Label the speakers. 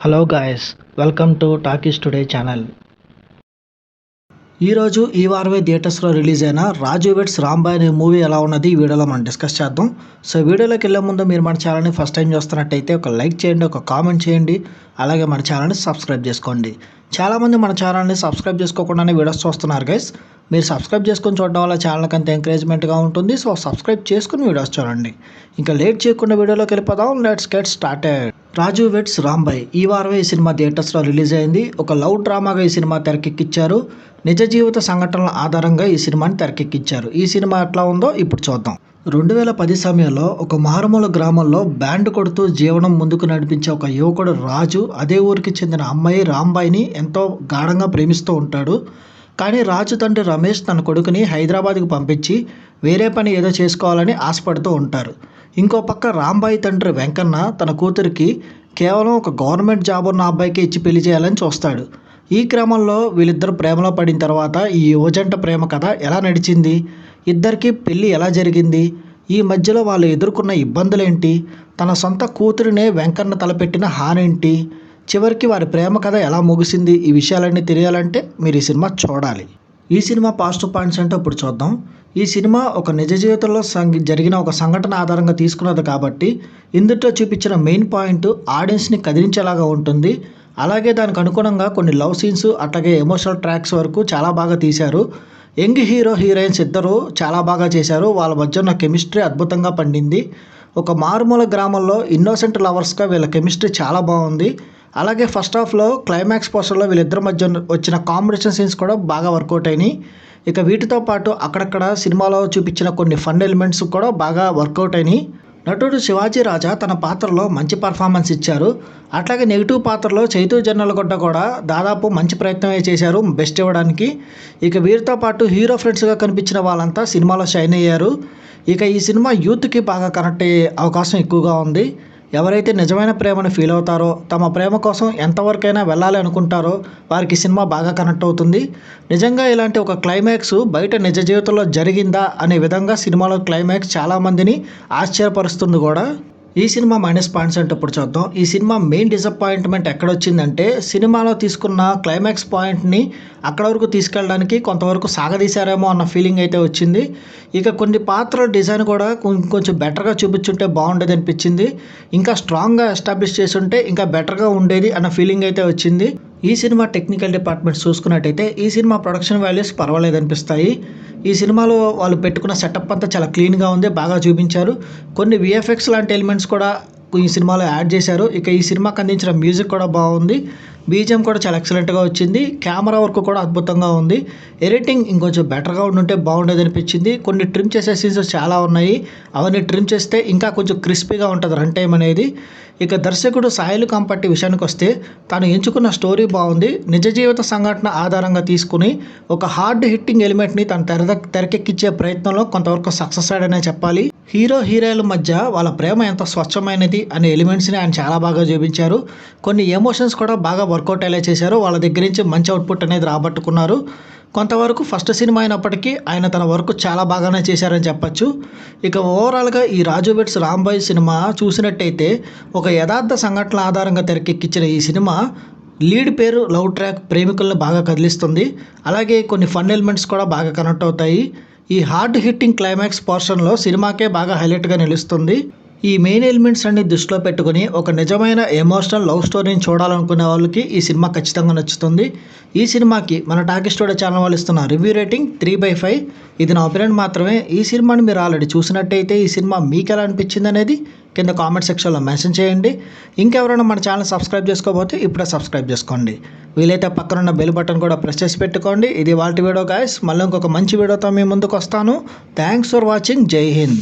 Speaker 1: Hello guys, welcome to talkies today channel. ఈరోజు ఈ వారమే థియేటర్స్లో రిలీజ్ అయిన రాజు వెడ్స్ రాంబాయ్ అనే మూవీ ఎలా ఉన్నది ఈ వీడియోలో మనం డిస్కస్ చేద్దాం. సో వీడియోలోకి వెళ్ళే ముందు మీరు మన ఛానల్ని ఫస్ట్ టైం చూస్తున్నట్టయితే ఒక లైక్ చేయండి, ఒక కామెంట్ చేయండి, అలాగే మన ఛానల్ని సబ్స్క్రైబ్ చేసుకోండి. చాలామంది మన ఛానల్ని సబ్స్క్రైబ్ చేసుకోకుండానే వీడియోస్ చూస్తున్నారు గైస్. మీరు సబ్స్క్రైబ్ చేసుకొని చూడడం వల్ల ఛానల్కి అంత ఎంకరేజ్మెంట్గా ఉంటుంది. సో సబ్స్క్రైబ్ చేసుకుని వీడియోస్ చూడండి. ఇంకా లేట్ చేయకుండా వీడియోలోకి వెళ్ళిపోదాం. Let's get started. Raju weds Rambai ఈ వారమే ఈ సినిమా థియేటర్స్లో రిలీజ్ అయింది. ఒక లవ్ డ్రామాగా ఈ సినిమా తెరకెక్కించారు. నిజ జీవిత సంఘటనల ఆధారంగా ఈ సినిమాని తెరకెక్కించారు. ఈ సినిమా ఎట్లా ఉందో ఇప్పుడు చూద్దాం. 2010 సమయంలో ఒక మారుమూల గ్రామంలో బ్యాండ్ కొడుతూ జీవనం ముందుకు నడిపించే ఒక యువకుడు రాజు అదే ఊరికి చెందిన అమ్మాయి రాంబాయిని ఎంతో గాఢంగా ప్రేమిస్తూ ఉంటాడు. కానీ రాజు తండ్రి రమేష్ తన కొడుకుని హైదరాబాద్కి పంపించి వేరే పని ఏదో చేసుకోవాలని ఆశపడుతూ ఉంటారు. ఇంకో పక్క రాంబాయి తండ్రి వెంకన్న తన కూతురికి కేవలం ఒక గవర్నమెంట్ జాబ్ ఉన్న అబ్బాయికి ఇచ్చి పెళ్లి చేయాలని చూస్తాడు. ఈ క్రమంలో వీళ్ళిద్దరు ప్రేమలో పడిన తర్వాత ఈ యువజంట ప్రేమ కథ ఎలా నడిచింది, ఇద్దరికి పెళ్ళి ఎలా జరిగింది, ఈ మధ్యలో వాళ్ళు ఎదుర్కొన్న ఇబ్బందులేంటి, తన సొంత కూతురినే వెంకన్న తలపెట్టిన హానేంటి, చివరికి వారి ప్రేమ కథ ఎలా ముగిసింది, ఈ విషయాలన్నీ తెలియాలంటే మీరు ఈ సినిమా చూడాలి. ఈ సినిమా పాజిటివ్ పాయింట్స్ అంటే ఇప్పుడు చూద్దాం. ఈ సినిమా ఒక నిజ జీవితంలో జరిగిన ఒక సంఘటన ఆధారంగా తీసుకున్నది కాబట్టి ఇందులో చూపించిన మెయిన్ పాయింట్ ఆడియన్స్ని కదిలించేలాగా ఉంటుంది. అలాగే దానికి అనుగుణంగా కొన్ని లవ్ సీన్స్ అట్లాగే ఎమోషనల్ ట్రాక్స్ వరకు చాలా బాగా తీశారు. యంగ్ హీరో హీరోయిన్స్ ఇద్దరు చాలా బాగా చేశారు. వాళ్ళ మధ్య ఉన్న కెమిస్ట్రీ అద్భుతంగా పండింది. ఒక మారుమూల గ్రామంలో ఇన్నోసెంట్ లవర్స్గా వీళ్ళ కెమిస్ట్రీ చాలా బాగుంది. అలాగే ఫస్ట్ హాఫ్లో క్లైమాక్స్ పోర్షన్లో వీళ్ళిద్దరి మధ్య వచ్చిన కాంబినేషన్ సీన్స్ కూడా బాగా వర్కౌట్ అయినాయి. ఇక వీటితో పాటు అక్కడక్కడ సినిమాలో చూపించిన కొన్ని ఫన్ ఎలిమెంట్స్ కూడా బాగా వర్కౌట్ అయినాయి. నటుడు శివాజీ రాజా తన పాత్రలో మంచి పర్ఫార్మెన్స్ ఇచ్చారు. అట్లాగే నెగిటివ్ పాత్రలో చైతూ జొన్నలగొడ్డ కూడా దాదాపు మంచి ప్రయత్నమే చేశారు బెస్ట్ ఇవ్వడానికి. ఇక వీరితో పాటు హీరో ఫ్రెండ్స్గా కనిపించిన వాళ్ళంతా సినిమాలో షైన్ అయ్యారు. ఇక ఈ సినిమా యూత్కి బాగా కనెక్ట్ అయ్యే అవకాశం ఎక్కువగా ఉంది. ఎవరైతే నిజమైన ప్రేమను ఫీల్ అవుతారో, తమ ప్రేమ కోసం ఎంతవరకైనా వెళ్ళాలి అనుకుంటారో వారికి సినిమా బాగా కనెక్ట్ అవుతుంది. నిజంగా ఇలాంటి ఒక క్లైమాక్స్ బయట నిజ జీవితంలో జరిగిందా అనే విధంగా సినిమాలో క్లైమాక్స్ చాలామందిని ఆశ్చర్యపరుస్తుంది కూడా. ఈ సినిమా మైనస్ పాయింట్స్ అంటే ఇప్పుడు చూద్దాం. ఈ సినిమా మెయిన్ డిసప్పాయింట్మెంట్ ఎక్కడొచ్చిందంటే సినిమాలో తీసుకున్న క్లైమాక్స్ పాయింట్ని అక్కడ వరకు తీసుకెళ్ళడానికి కొంతవరకు సాగదీశారేమో అన్న ఫీలింగ్ అయితే వచ్చింది. ఇక కొన్ని పాత్రల డిజైన్ కూడా కొంచెం బెటర్గా చూపించుంటే బాగుండేది అనిపించింది. ఇంకా స్ట్రాంగ్గా ఎస్టాబ్లిష్ చేసి ఉంటే ఇంకా బెటర్గా ఉండేది అన్న ఫీలింగ్ అయితే వచ్చింది. ఈ సినిమా టెక్నికల్ డిపార్ట్మెంట్ చూసుకున్నట్టయితే ఈ సినిమా ప్రొడక్షన్ వాల్యూస్ పర్వాలేదు అనిపిస్తాయి. ఈ సినిమాలో వాళ్ళు పెట్టుకున్న సెటప్ అంతా చాలా క్లీన్గా ఉంది, బాగా చూపించారు. కొన్ని విఎఫ్ఎక్స్ లాంటి ఎలిమెంట్స్ కూడా ఈ సినిమాలో యాడ్ చేశారు. ఇక ఈ సినిమాకి అందించిన మ్యూజిక్ కూడా బాగుంది. బీజిఎం కూడా చాలా ఎక్సలెంట్గా వచ్చింది. కెమెరా వర్క్ కూడా అద్భుతంగా ఉంది. ఎడిటింగ్ ఇంకొంచెం బెటర్గా ఉండుంటే బాగుండేది అనిపించింది. కొన్ని ట్రిమ్ చేసే సీన్స్ చాలా ఉన్నాయి. అవన్నీ ట్రిమ్ చేస్తే ఇంకా కొంచెం క్రిస్పీగా ఉంటుంది రన్ టైం అనేది. ఇక దర్శకుడు సాయిలు కంపట్టి విషయానికి వస్తే తాను ఎంచుకున్న స్టోరీ బాగుంది. నిజ జీవిత సంఘటన ఆధారంగా తీసుకుని ఒక హార్డ్ హిట్టింగ్ ఎలిమెంట్ని తను తెరకెక్కించే ప్రయత్నంలో కొంతవరకు సక్సెస్ అయ్యాడనే చెప్పాలి. హీరో హీరోయిన్ల మధ్య వాళ్ళ ప్రేమ ఎంత స్వచ్ఛమైనది అనే ఎలిమెంట్స్ని ఆయన చాలా బాగా చూపించారు. కొన్ని ఎమోషన్స్ కూడా బాగా వర్కౌట్ అయ్యేలా చేశారు. వాళ్ళ దగ్గర నుంచి మంచి అవుట్పుట్ అనేది రాబట్టుకున్నారు. కొంతవరకు ఫస్ట్ సినిమా అయినప్పటికీ ఆయన తన వర్క్ చాలా బాగానే చేశారని చెప్పచ్చు. ఇక ఓవరాల్గా ఈ రాజు వెడ్స్ రాంబాయ్ సినిమా చూసినట్టయితే ఒక యథార్థ సంఘటనల ఆధారంగా తెరకెక్కించిన ఈ సినిమా లీడ్ పేరు లవ్ ట్రాక్ ప్రేమికులను బాగా కదిలిస్తుంది. అలాగే కొన్ని ఫన్ ఎలిమెంట్స్ కూడా బాగా కనెక్ట్ అవుతాయి. ఈ హార్డ్ హిట్టింగ్ క్లైమాక్స్ పోర్షన్లో సినిమాకే బాగా హైలైట్గా నిలుస్తుంది. ఈ మెయిన్ ఎలిమెంట్స్ అన్ని దృష్టిలో పెట్టుకుని ఒక నిజమైన ఎమోషనల్ లవ్ స్టోరీని చూడాలనుకునే వాళ్ళకి ఈ సినిమా ఖచ్చితంగా నచ్చుతుంది. ఈ సినిమాకి మన టాకీస్ టుడే ఛానల్ వాళ్ళు ఇస్తున్న రివ్యూ రేటింగ్ 3/5. ఇది నా ఒపీనియన్ మాత్రమే. ఈ సినిమాని మీరు ఆల్రెడీ చూసినట్టయితే ఈ సినిమా మీకు ఎలా అనిపించింది అనేది కింద కామెంట్ సెక్షన్లో మెన్షన్ చేయండి. ఇంకెవరైనా మన ఛానల్ సబ్స్క్రైబ్ చేసుకోకపోతే ఇప్పుడే సబ్స్క్రైబ్ చేసుకోండి. వీలైతే పక్కనున్న బెల్ బటన్ కూడా ప్రెస్ చేసి పెట్టుకోండి. ఇది వాటి వీడియో గాయస్. మళ్ళీ ఇంకొక మంచి వీడియోతో మీ ముందుకు వస్తాను. Thanks for watching. జై హింద్.